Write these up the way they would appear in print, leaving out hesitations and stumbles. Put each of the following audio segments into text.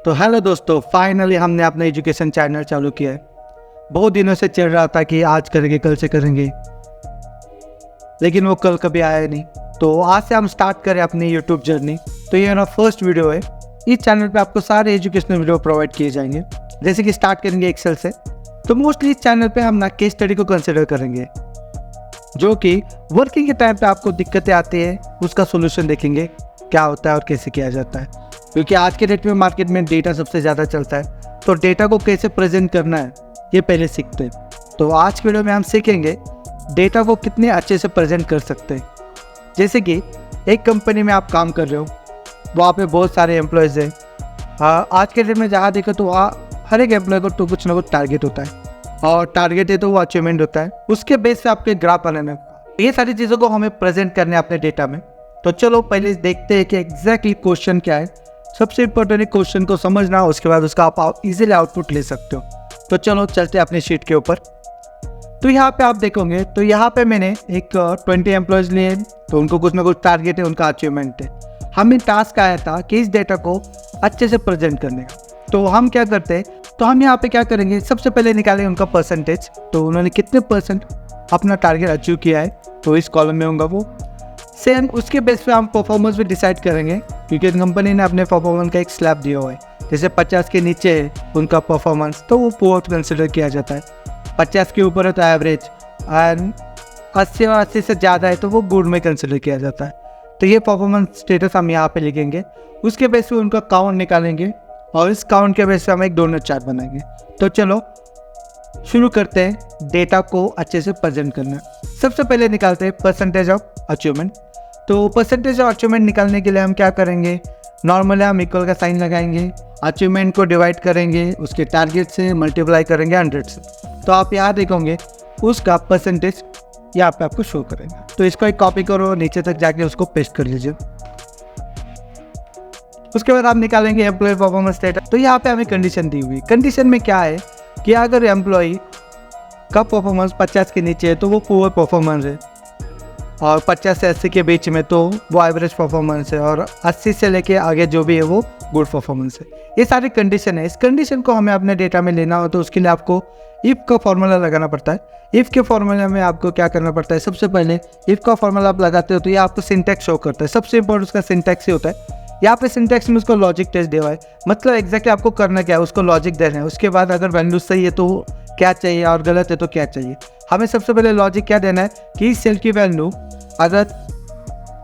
तो हेलो दोस्तों, फाइनली हमने अपना एजुकेशन चैनल चालू किया है। बहुत दिनों से चल रहा था कि आज करेंगे कल से करेंगे, लेकिन वो कल कभी आया नहीं। तो आज से हम स्टार्ट करें अपनी यूट्यूब जर्नी। तो ये मेरा फर्स्ट वीडियो है। इस चैनल पे आपको सारे एजुकेशनल वीडियो प्रोवाइड किए जाएंगे। जैसे कि स्टार्ट करेंगे एक्सेल से, तो मोस्टली इस चैनल पे हम ना केस स्टडी को कंसिडर करेंगे, जो कि वर्किंग के टाइम पे आपको दिक्कतें आती है उसका सोल्यूशन देखेंगे क्या होता है और कैसे किया जाता है। क्योंकि आज के डेट में मार्केट में डेटा सबसे ज़्यादा चलता है, तो डेटा को कैसे प्रेजेंट करना है ये पहले सीखते हैं। तो आज के वीडियो में हम सीखेंगे डेटा को कितने अच्छे से प्रेजेंट कर सकते हैं। जैसे कि एक कंपनी में आप काम कर रहे हो, वहाँ पे बहुत सारे एम्प्लॉयज़ हैं। आज के डेट में जहाँ देखो तो वहाँ हर एक एम्प्लॉय को तो कुछ ना कुछ टारगेट होता है, और टारगेट है तो वो अचीवमेंट होता है। उसके बेस से आपके ग्राफ बनाना, ये सारी चीज़ों को हमें प्रेजेंट करने अपने डेटा में। तो चलो पहले देखते हैं कि एग्जैक्टली क्वेश्चन क्या है। सबसे इम्पोर्टेंट है क्वेश्चन को समझना, उसके बाद उसका आप इजीली आउटपुट ले सकते हो। तो चलो चलते हैं अपने शीट के ऊपर। तो यहाँ पे आप देखोगे तो यहाँ पे मैंने एक 20 एम्प्लॉयज़ लिए, तो उनको कुछ ना कुछ टारगेट है, उनका अचीवमेंट है। हमें टास्क आया था कि इस डेटा को अच्छे से प्रेजेंट करने का। तो हम क्या करते हैं, तो हम यहाँ पे क्या करेंगे, सबसे पहले निकालेंगे उनका परसेंटेज। तो उन्होंने कितने परसेंट अपना टारगेट अचीव किया है, तो इस कॉलम में होगा वो। सेम उसके बेस पे हम परफॉर्मेंस भी डिसाइड करेंगे, क्योंकि कंपनी ने अपने परफॉर्मेंस का एक स्लैब दिया हुआ है। जैसे 50 के नीचे है उनका परफॉर्मेंस, तो वो पुअर कंसिडर किया जाता है। 50 के ऊपर है तो एवरेज, एंड 80 और 80 से ज़्यादा है तो वो गुड में कंसिडर किया जाता है। तो ये परफॉर्मेंस स्टेटस हम यहाँ पे लिखेंगे। उसके बेस पे उनका काउंट निकालेंगे, और इस काउंट के बेस पे हम एक डोनट चार्ट बनाएंगे। तो चलो शुरू करते हैं डेटा को अच्छे से प्रेजेंट करना। सबसे पहले निकालते हैं परसेंटेज ऑफ अचीवमेंट। तो परसेंटेज ऑफ अचीवमेंट निकालने के लिए हम क्या करेंगे, नॉर्मली हम इक्वल का साइन लगाएंगे, अचीवमेंट को डिवाइड करेंगे, उसके टारगेट से मल्टीप्लाई करेंगे 100 से। तो आप यहाँ देखोगे उसका परसेंटेज यहाँ पे आपको शो करेगा। तो इसको एक कॉपी करो, नीचे तक जाके उसको पेस्ट कर लीजिए। उसके बाद आप निकालेंगे एम्प्लॉय परफॉर्मेंस डेटा। तो यहाँ पे हमें कंडीशन दी हुई। कंडीशन में क्या है कि अगर एम्प्लॉय का परफॉर्मेंस 50 के नीचे है तो वो पुअर परफॉर्मेंस है, और 50 से 80 के बीच में तो वो एवरेज परफॉर्मेंस है, और 80 से लेके आगे जो भी है वो गुड परफॉर्मेंस है। ये सारी कंडीशन है। इस कंडीशन को हमें अपने डेटा में लेना हो तो उसके लिए आपको इफ़ का फॉर्मूला लगाना पड़ता है। इफ़ के फॉर्मूला में आपको क्या करना पड़ता है, सबसे पहले इफ़ का फॉर्मूला आप लगाते हो तो ये आपको सिंटैक्स शो करता है। सबसे इंपॉर्टेंट उसका सिंटैक्स ही होता है। यहाँ पे सिंटैक्स में उसको लॉजिक टेस्ट दिया हुआ है, मतलब एग्जैक्टली आपको करना क्या है, उसको लॉजिक देना है। उसके बाद अगर वैल्यू सही है तो क्या चाहिए और गलत है तो क्या चाहिए। हमें सबसे पहले लॉजिक क्या देना है कि इस सेल की वैल्यू अगर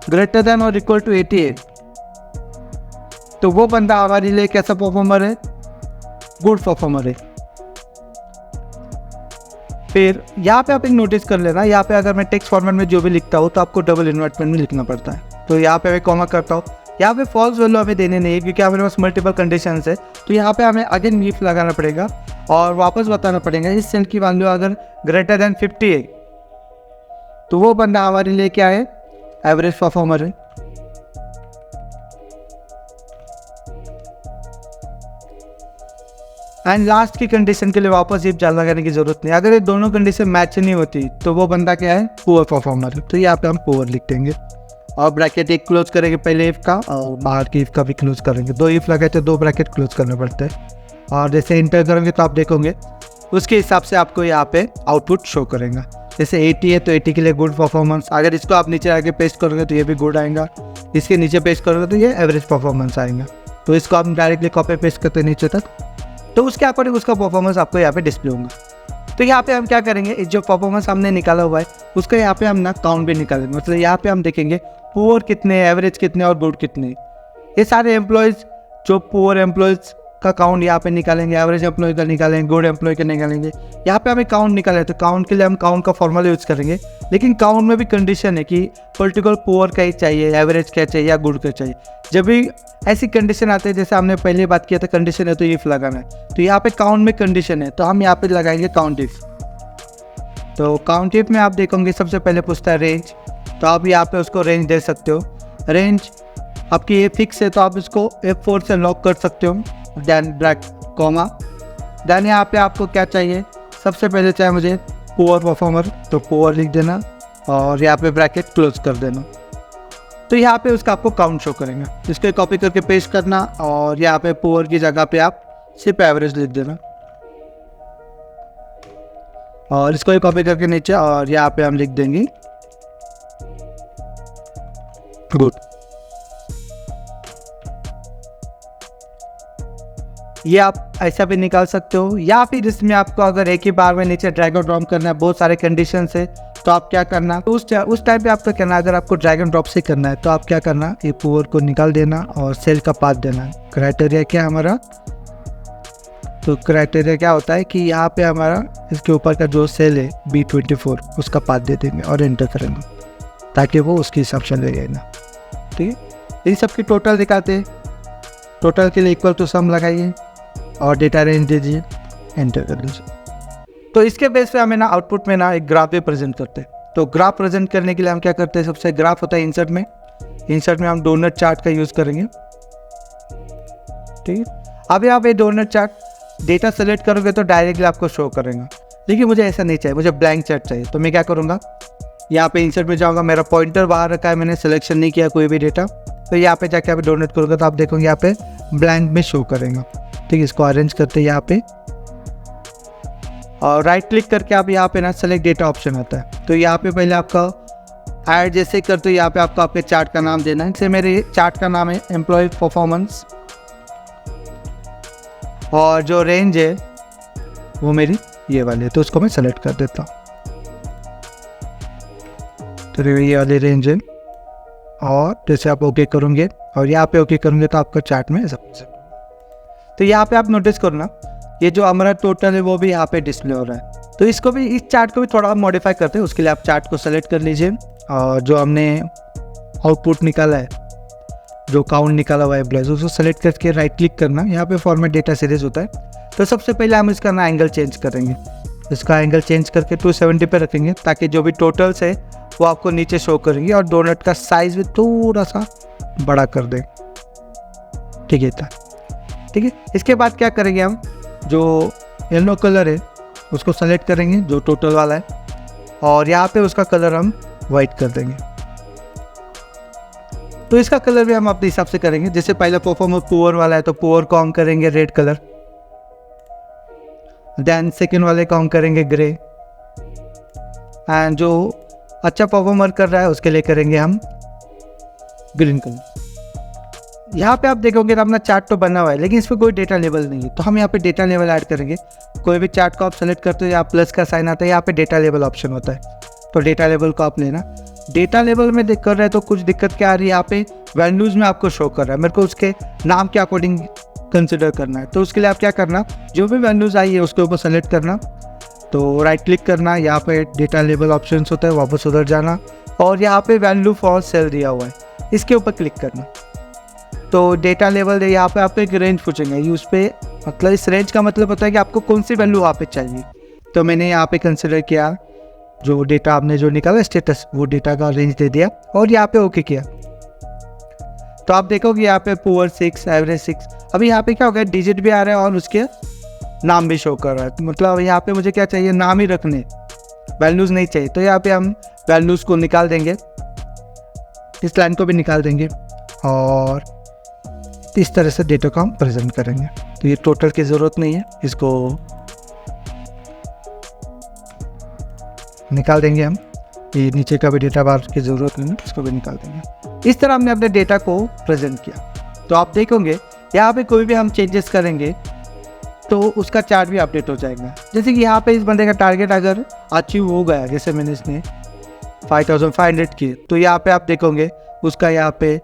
ग्रेटर देन और इक्वल टू 88 तो वो बंदा हमारे लिए कैसा परफॉर्मर है, गुड परफॉर्मर है। फिर यहाँ पे आप एक नोटिस कर लेना, यहाँ पे अगर मैं टेक्स्ट फॉर्मेट में जो भी लिखता हूँ तो आपको डबल इन्वर्टमेंट में लिखना पड़ता है। तो यहाँ पे मैं कॉमा करता हूँ। यहाँ पे फॉल्स वैल्यू हमें देने नहीं है, क्योंकि हमारे पास मल्टीपल कंडीशंस है। तो यहाँ पे हमें अगेन इफ लगाना पड़ेगा और वापस बताना पड़ेगा इस सेल की वैल्यू अगर ग्रेटर देन 50 है तो वो बंदा हमारे लिए क्या है, एवरेज परफॉर्मर है। एंड लास्ट की कंडीशन के लिए वापस इफ जान लगाने की जरूरत नहीं। अगर ये दोनों कंडीशन मैच नहीं होती तो वो बंदा क्या है, पुअर परफॉर्मर है। तो यहाँ पे हम पुअर लिख देंगे, और ब्रैकेट एक क्लोज करेंगे पहले इफ का, और बाहर की इफ का भी क्लोज करेंगे। 2 इफ लगे तो 2 ब्रैकेट क्लोज करने पड़ते हैं। और जैसे इंटर करेंगे तो आप देखोगे उसके हिसाब से आपको यहाँ पे आउटपुट शो करेगा। जैसे 80 है तो 80 के लिए गुड परफॉर्मेंस। अगर इसको आप नीचे आके पेस्ट करोगे तो ये भी गुड आएगा, इसके नीचे पेस्ट करोगे तो ये एवरेज परफॉर्मेंस आएगा। तो इसको आप डायरेक्टली कॉपी पेस्ट करते नीचे तक, तो उसके अकॉर्डिंग उसका परफॉर्मेंस आपको यहाँ पे डिस्प्ले होगा। तो यहाँ पे हम क्या करेंगे, जो परफॉर्मेंस हमने निकाला हुआ है उसका यहाँ पे हम ना काउंट भी निकालेंगे। मतलब यहाँ पे हम देखेंगे पुअर कितने, एवरेज कितने और गुड कितने। ये सारे एम्प्लॉयज़, जो पुअर एम्प्लॉयज़ का काउंट यहाँ पे निकालेंगे, एवरेज एम्प्लॉय का निकालेंगे, गुड एम्प्लॉय का निकालेंगे। यहाँ पे हमें काउंट निकाले, तो काउंट के लिए हम काउंट का फॉर्मूला यूज़ करेंगे। लेकिन काउंट में भी कंडीशन है कि पर्टिकुलर पुअर का ही चाहिए, एवरेज क्या चाहिए या गुड का चाहिए। जब भी ऐसी कंडीशन आते हैं, जैसे हमने पहले बात किया था कंडीशन है तो इफ लगाना है, तो यहाँ पे काउंट में कंडीशन है तो हम यहाँ पे लगाएंगे काउंट इफ। तो काउंट इफ में आप देखोगे सबसे पहले पूछता है रेंज, तो आप यहाँ पे उसको रेंज दे सकते हो। रेंज आपकी ये फिक्स है तो आप इसको F4 से लॉक कर सकते हो, देन ब्रैकेट कॉमा। देन यहाँ पे आपको क्या चाहिए, सबसे पहले चाहिए मुझे पुअर परफॉर्मर, तो पुअर लिख देना और यहाँ पे ब्रैकेट क्लोज कर देना। तो यहाँ पे उसका आपको काउंट शो करेंगे। इसको कॉपी करके पेस्ट करना और यहाँ पे पुअर की जगह पे आप सिर्फ एवरेज लिख देना और इसको कॉपी करके नीचे और यहाँ पे हम लिख देंगे गुड। ये आप ऐसा भी निकाल सकते हो या फिर इसमें आपको अगर एक ही बार में नीचे ड्रैग एंड ड्रॉप करना है, बहुत सारे कंडीशन है, तो आप क्या करना उस टाइम पे आपको करना, अगर आपको ड्रैग एंड ड्रॉप से करना है तो आप क्या करना, ये पुअर को निकाल देना और सेल का पाथ देना है। क्राइटेरिया क्या है हमारा, तो क्राइटेरिया क्या होता है कि यहाँ पे हमारा इसके ऊपर का जो सेल है B24 उसका पाथ दे देंगे और एंटर करेंगे ताकि वो उसके हिसाब से ले जाएगा। ठीक है, इन सब की टोटल दिखाते हैं। टोटल के लिए इक्वल टू सम लगाइए और डेटा रेंज दीजिए, एंटर कर लीजिए। तो इसके बेस पे हमें ना आउटपुट में ना एक ग्राफ भी प्रेजेंट करते हैं। तो ग्राफ प्रेजेंट करने के लिए हम क्या करते हैं, सबसे ग्राफ होता है इंसर्ट में हम डोनट चार्ट का यूज़ करेंगे। ठीक है, अब यहाँ पे डोनट चार्ट डेटा सेलेक्ट करोगे तो डायरेक्टली आपको शो करेगा, लेकिन मुझे ऐसा नहीं चाहिए, मुझे ब्लैंक चार्ट चाहिए। तो मैं क्या करूँगा, यहाँ पे इंसर्ट में जाऊँगा, मेरा पॉइंटर बाहर रखा है, मैंने सिलेक्शन नहीं किया कोई भी डेटा, तो यहाँ पे जाके आप डोनेट करोगे तो आप देखोगे यहाँ पे ब्लैंक में शो करेगा। ठीक है, इसको अरेंज करते हैं यहाँ पे और राइट क्लिक करके आप यहाँ पे ना सेलेक्ट डेटा ऑप्शन आता है। तो यहाँ पे पहले आपका ऐड जैसे करते हो, यहाँ पे आपको आपके चार्ट का नाम देना है। जैसे मेरे चार्ट का नाम है एम्प्लॉय परफॉर्मेंस और जो रेंज है वो मेरी ये वाली है, तो उसको मैं सेलेक्ट कर देता हूँ। तो ये वाली रेंज है और जैसे आप ओके करोगे और यहाँ पे ओके करोगे तो आपका चार्ट में सब। तो यहाँ पे आप नोटिस करो ना, ये जो हमारा टोटल है वो भी यहाँ पे डिस्प्ले हो रहा है। तो इसको भी, इस चार्ट को भी थोड़ा मॉडिफाई करते हैं। उसके लिए आप चार्ट को सेलेक्ट कर लीजिए और जो हमने आउटपुट निकाला है, जो काउंट निकाला हुआ है एम्प्लॉयज, उसको सेलेक्ट करके राइट क्लिक करना। यहाँ पे फॉर्मेट डेटा सीरीज होता है। तो सबसे पहले हम इसका ना एंगल चेंज करेंगे। इसका एंगल चेंज करके 270 पे रखेंगे ताकि जो भी टोटल्स है वो आपको नीचे शो करेंगे और डोनट का साइज भी थोड़ा सा बड़ा कर दें। ठीक है, ठीक है। इसके बाद क्या करेंगे, हम जो येलो कलर है उसको सेलेक्ट करेंगे जो टोटल वाला है और यहाँ पे उसका कलर हम वाइट कर देंगे। तो इसका कलर भी हम अपने हिसाब से करेंगे। जैसे पहले परफॉर्मेंस पुअर वाला है तो पुअर को हम करेंगे रेड कलर, देन सेकेंड वाले को हम करेंगे ग्रे, एंड जो अच्छा परफॉर्मर कर रहा है उसके लिए करेंगे हम ग्रीन कलर। यहाँ पे आप देखोगे तो अपना चार्ट तो बना हुआ है लेकिन इस पर कोई डेटा लेवल नहीं है, तो हम यहाँ पे डेटा लेवल ऐड करेंगे। कोई भी चार्ट को आप सेलेक्ट करते हो, यहाँ प्लस का साइन आता है, यहाँ पे डेटा लेवल ऑप्शन होता है, तो डेटा लेवल को आप लेना। डेटा लेवल में देख कर रहे हैं तो कुछ दिक्कत क्या आ रही है, यहाँ पे वैल्यूज़ में आपको शो कर रहा है, मेरे को उसके नाम के अकॉर्डिंग कंसिडर करना है। तो उसके लिए आप क्या करना, जो भी वैल्यूज़ आई है उसके ऊपर सेलेक्ट करना, तो राइट क्लिक करना, यहाँ पे डेटा लेवल ऑप्शन होता है, वापस उधर जाना और यहाँ पे वैल्यू फॉर सेल दिया हुआ है, इसके ऊपर क्लिक करना। तो डेटा लेवल यहाँ पे आपको एक रेंज पूछेंगे, उस पर मतलब इस रेंज का मतलब होता है कि आपको कौन सी वैल्यू वहाँ पे चाहिए। तो मैंने यहाँ पे कंसिडर किया जो डेटा आपने जो निकाला स्टेटस, वो डेटा का रेंज दे दिया और यहाँ पे ओके किया। तो आप देखोगे यहाँ पे पुअर 6, एवरेज 6। अभी यहाँ पे क्या हो गया, डिजिट भी आ रहा है और उसके नाम भी शो कर रहा है। तो मतलब यहाँ पे मुझे क्या चाहिए, नाम ही रखने, वैल्यूज़ नहीं चाहिए। तो यहाँ पे हम वैल्यूज़ को निकाल देंगे, इस लाइन को भी निकाल देंगे और इस तरह से डेटा को हम प्रेजेंट करेंगे। तो ये टोटल की ज़रूरत नहीं है, इसको निकाल देंगे हम। ये नीचे का भी डेटा बार की ज़रूरत नहीं है, इसको भी निकाल देंगे। इस तरह हमने अपने डेटा को प्रेजेंट किया। तो आप देखोगे यहाँ पे कोई भी हम चेंजेस करेंगे तो उसका चार्ट भी अपडेट हो जाएगा। जैसे कि यहाँ पे इस बंदे का टारगेट अगर अचीव हो गया, जैसे मैंने इसने 5500 किए, तो यहाँ पे आप देखोगे उसका यहाँ पे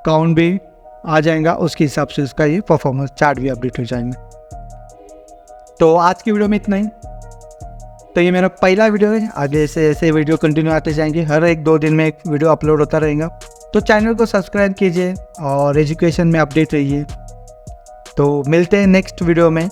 काउंट भी आ जाएगा, उसके हिसाब से उसका ये परफॉर्मेंस चार्ट भी अपडेट हो जाएंगे। तो आज की वीडियो में इतना ही। तो ये मेरा पहला वीडियो है, आगे से ऐसे वीडियो कंटिन्यू आते जाएंगे, हर 1-2 दिन में एक वीडियो अपलोड होता रहेगा। तो चैनल को सब्सक्राइब कीजिए और एजुकेशन में अपडेट रहिए। तो मिलते हैं नेक्स्ट वीडियो में।